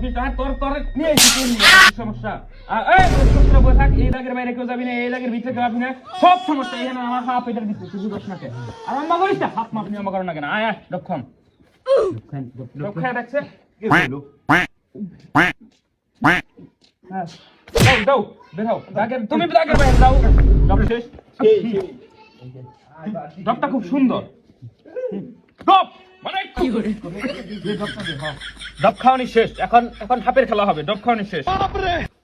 কি তোর নিয়ে এসেছি সমস্যা এই সমস্যা বলে থাক এই জায়গার বাইরে কেউ যাবি না এই জায়গার ভিতরে কেউ যাবি না সব সমস্যা এখানে আমার হাফ এটার ভিতরে তুই বুঝছ না কেন আর আম্মা করিস না হাফ মাপ নিয়ম করো না কেন আয় রক্ষণ দেখছে দাও বের হও তুমি জায়গার বাইরে যাও ডক শেষ ডকটা খুব সুন্দর ডক মানে কি করে ডব খাওয়ানি শেষ এখন হাফের খেলা হবে ডব খাওয়ানি শেষ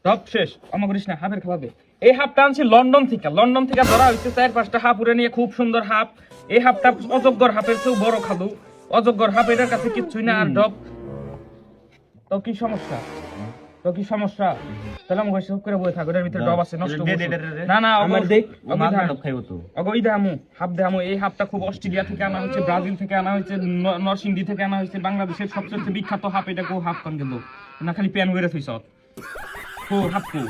ডব শেষ আমার করিস না হাফের খেলা হবে এই হাফটা আনছি লন্ডন থেকে ধরা হয়েছে 4-5টা হাফ উড়ে নিয়ে খুব সুন্দর হাফ এই হাফটা অজগর হাফের চেয়েও বড় খালু অজগর হাফ এটার কাছে কিচ্ছুই না আর ডব তো কি সমস্যা তাহলে আমি চুপ করে বসে থাকো এর ভিতরে ডব আছে নষ্ট না আমার দেখ ডব খাইবো তো ওই দামু হাফ দামু এই হাফটা খুব অস্ট্রেলিয়া থেকে আনা হয়েছে ব্রাজিল থেকে আনা হয়েছে নরসিংদী থেকে আনা হয়েছে বাংলাদেশের সবচেয়ে বিখ্যাত হাফ এটা কো হাফ কোন গেল না খালি প্যান হইরে থইছ কো হাফ কো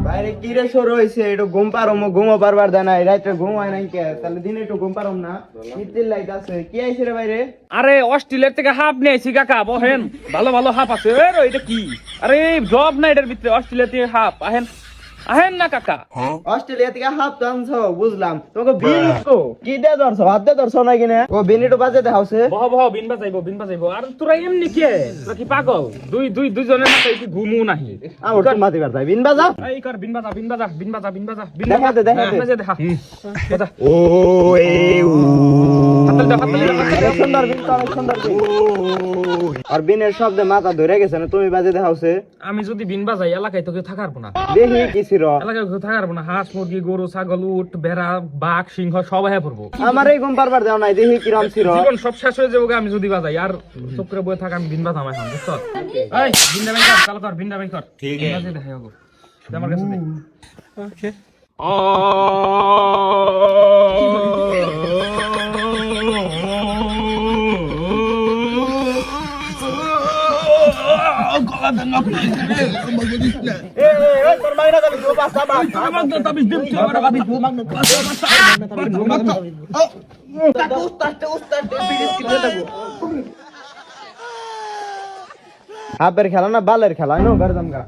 বাইরে কি রে শুরু হইছে এটা ঘুম পারম ঘুমো পারবার দা নাই রাতে ঘুম হয় নাই কে তাহলে দিনে একটু ঘুম পারম না নিতে লাইট আছে কি আইছে রে বাইরে আরে অস্ট্রেলিয়া থেকে হাফ নিয়ে আইছি কাকা বহেন ভালো হাফ আছে এটা কি আরে জব না এটার ভিতরে অস্ট্রেলিয়া থেকে হাফ আহেন না কাকা অস্ট্রেলিয়া থেকে হাফ তো আনছো বুঝলাম তোকে বিন তো কি দে ধরছো হাত দে ধরছো না কিনা ও বিনিটো বাজে দেখাওছে বহ বিন বাজাইবো আর তোরা এমনি কে তোরা কি পাগল দুইজনের মাথায় কি ঘুমু নাহি আমার তো মাটি বাজাই বিন বাজা এই কর বিন বাজা দেখা দে দেখা ও এ উ হাতল সুন্দর বিন তো অনেক সুন্দর বিন আর বিনের শব্দে মাথা ধরে গেছে না তুমি বাজে দেখাওছে আমি যদি বিন বাজাই এলাকায় তো কেউ থাকার না দেখি কি ছিল এলাকায় কেউ থাকার না হাঁস মুরগি গরু ছাগল উট ভেড়া বাঘ সিংহ সব হয়ে পড়বো আমার এই ঘুম পারবার দাও নাই দেখি কিরম ছিল জীবন সব শেষ হয়ে যাবো আমি যদি বাজাই আর চুপ করে বসে থাক আমি বিন বাজাম এখন বুঝছো এই বিনটা বাই কর চালু কর বিনটা বাই কর ঠিক আছে দেখাই হোক আমার কাছে দে ওকে গলা দেন না তোর মাইরা যাবি তো বাসা বাস তাবিজ দিম হাফের খেলা না বালের খেলা নো গারদাম গা